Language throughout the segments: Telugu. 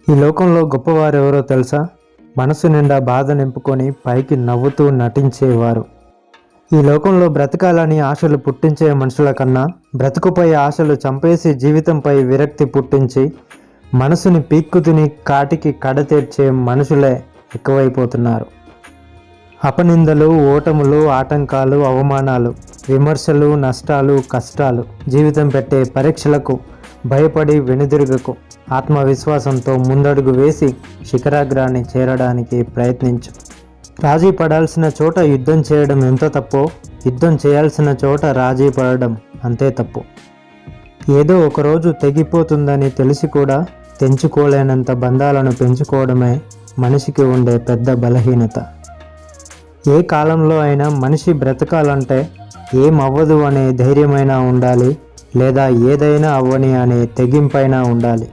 ఈ లోకంలో గొప్పవారు ఎవరో తెలుసా? మనసు నిండా బాధ నింపుకొని పైకి నవ్వుతూ నటించేవారు. ఈ లోకంలో బ్రతకాలని ఆశలు పుట్టించే మనుషుల కన్నా బ్రతుకుపై ఆశలు చంపేసి జీవితంపై విరక్తి పుట్టించి మనసుని పీక్కుతిని కాటికి కడతీర్చే మనుషులే ఎక్కువైపోతున్నారు. అపనిందలు, ఓటములు, ఆటంకాలు, అవమానాలు, విమర్శలు, నష్టాలు, కష్టాలు, జీవితం పెట్టే పరీక్షలకు భయపడి వెనుదిరుగకు. ఆత్మవిశ్వాసంతో ముందడుగు వేసి శిఖరాగ్రాన్ని చేరడానికి ప్రయత్నించు. రాజీ పడాల్సిన చోట యుద్ధం చేయడం ఎంత తప్పో, యుద్ధం చేయాల్సిన చోట రాజీ పడడం అంతే తప్పు. ఏదో ఒకరోజు తెగిపోతుందని తెలిసి కూడా తెంచుకోలేనంత బంధాలను పెంచుకోవడమే మనిషికి ఉండే పెద్ద బలహీనత. ఏ కాలంలో అయినా మనిషి బ్రతకాలంటే ఏమవ్వదు అనే ధైర్యమైనా ఉండాలి, లేదా ఏదైనా అవ్వని అనే తెగింపైనా ఉండాలి.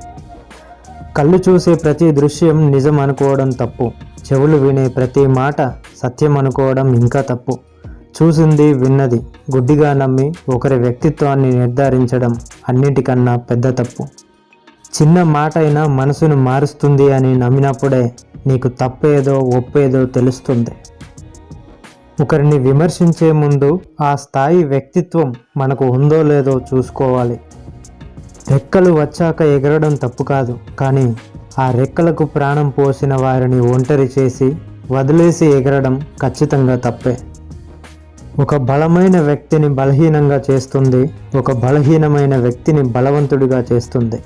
కళ్ళు చూసే ప్రతి దృశ్యం నిజం అనుకోవడం తప్పు. చెవులు వినే ప్రతి మాట సత్యం అనుకోవడం ఇంకా తప్పు. చూసింది విన్నది గుడ్డిగా నమ్మి ఒకరి వ్యక్తిత్వాన్ని నిర్ధారించడం అన్నిటికన్నా పెద్ద తప్పు. చిన్న మాట అయినా మనసును మారుస్తుంది అని నమ్మినప్పుడే నీకు తప్పేదో ఒప్పేదో తెలుస్తుంది. ఒకరిని విమర్శించే ముందు ఆ స్థాయి వ్యక్తిత్వం మనకు ఉందో లేదో చూసుకోవాలి. రెక్కలు వచ్చాక ఎగరడం తప్పు కాదు, కానీ ఆ రెక్కలకు ప్రాణం పోసిన వారిని ఒంటరి చేసి వదిలేసి ఎగరడం ఖచ్చితంగా తప్పే. ఒక బలమైన వ్యక్తిని బలహీనంగా చేస్తుంది, ఒక బలహీనమైన వ్యక్తిని బలవంతుడిగా చేస్తుంది.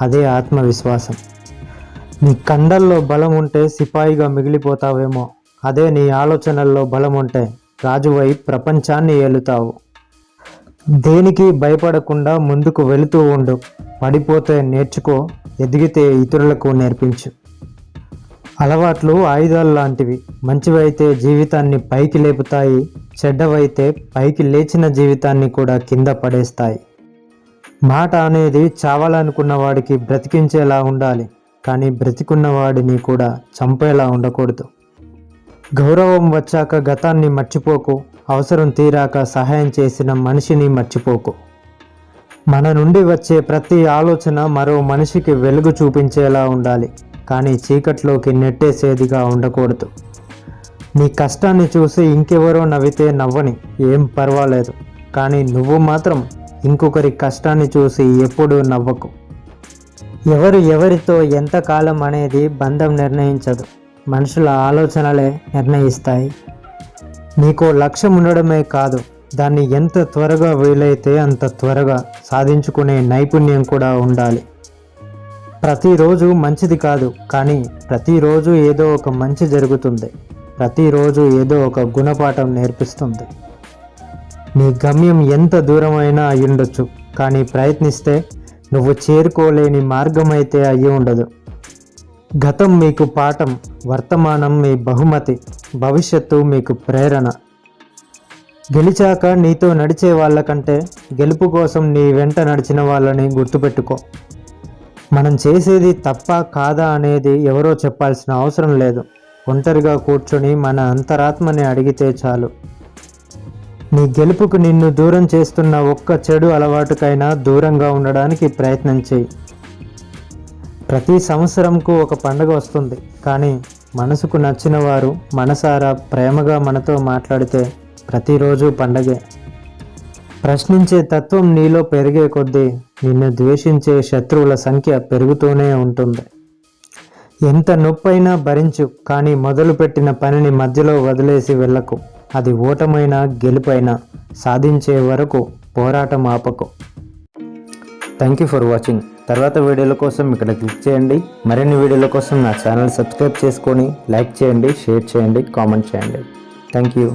అదే ఆత్మవిశ్వాసం. నీ కండల్లో బలం ఉంటే సిపాయిగా మిగిలిపోతావేమో, అదే నీ ఆలోచనల్లో బలం ఉంటే రాజువై ప్రపంచాన్ని ఏలుతావు. దేనికి భయపడకుండా ముందుకు వెళుతూ ఉండు. పడిపోతే నేర్చుకో, ఎదిగితే ఇతరులకు నేర్పించు. అలవాట్లు ఆయుధాలు లాంటివి. మంచివైతే జీవితాన్ని పైకి లేపుతాయి, చెడ్డవైతే పైకి లేచిన జీవితాన్ని కూడా కింద పడేస్తాయి. మాట అనేది చావాలనుకున్న వాడికి బ్రతికించేలా ఉండాలి, కానీ బ్రతికున్న వాడిని కూడా చంపేలా ఉండకూడదు. గౌరవం వచ్చాక గతాన్ని మర్చిపోకు, అవసరం తీరాక సహాయం చేసిన మనిషిని మర్చిపోకు. మన నుండి వచ్చే ప్రతి ఆలోచన మరో మనిషికి వెలుగు చూపించేలా ఉండాలి, కానీ చీకట్లోకి నెట్టేసేదిగా ఉండకూడదు. నీ కష్టాన్ని చూసి ఇంకెవరో నవ్వితే నవ్వని, ఏం పర్వాలేదు, కానీ నువ్వు మాత్రం ఇంకొకరి కష్టాన్ని చూసి ఎప్పుడూ నవ్వకు. ఎవరితో ఎంతకాలం అనేది బంధం నిర్ణయించదు, మనుషుల ఆలోచనలే నిర్ణయిస్తాయి. నీకో లక్ష్యం ఉండడమే కాదు, దాన్ని ఎంత త్వరగా వీలైతే అంత త్వరగా సాధించుకునే నైపుణ్యం కూడా ఉండాలి. ప్రతిరోజు మంచిది కాదు, కానీ ప్రతిరోజు ఏదో ఒక మంచి జరుగుతుంది. ప్రతిరోజు ఏదో ఒక గుణపాఠం నేర్పిస్తుంది. నీ గమ్యం ఎంత దూరమైనా అయ్యుండొచ్చు, కానీ ప్రయత్నిస్తే నువ్వు చేరుకోలేని మార్గం అయితే అయ్యి ఉండదు. గతం మీకు పాఠం, వర్తమానం మీ బహుమతి, భవిష్యత్తు మీకు ప్రేరణ. గెలిచాక నీతో నడిచే వాళ్ళకంటే గెలుపు కోసం నీ వెంట నడిచిన వాళ్ళని గుర్తుపెట్టుకో. మనం చేసేది తప్ప కాదా అనేది ఎవరో చెప్పాల్సిన అవసరం లేదు. ఒంటరిగా కూర్చొని మన అంతరాత్మని అడిగితే చాలు. నీ గెలుపుకు నిన్ను దూరం చేస్తున్న ఒక్క చెడు అలవాటుకైనా దూరంగా ఉండడానికి ప్రయత్నం చేయి. ప్రతి సంవత్సరంకు ఒక పండుగ వస్తుంది, కానీ మనసుకు నచ్చిన వారు మనసారా ప్రేమగా మనతో మాట్లాడితే ప్రతిరోజు పండగే. ప్రశ్నించే తత్వం నీలో పెరిగే కొద్దీ నిన్ను ద్వేషించే శత్రువుల సంఖ్య పెరుగుతూనే ఉంటుంది. ఎంత నొప్పైనా భరించు, కానీ మొదలుపెట్టిన పనిని మధ్యలో వదిలేసి వెళ్ళకు. అది ఓటమైనా గెలుపైనా సాధించే వరకు పోరాటం ఆపకు. Thank you for watching. తర్వాత వీడియోల కోసం ఇక్కడ క్లిక్ చేయండి. మరిన్ని వీడియోల కోసం నా ఛానల్ సబ్స్క్రైబ్ చేసుకొని లైక్ చేయండి, షేర్ చేయండి, కామెంట్ చేయండి. Thank you.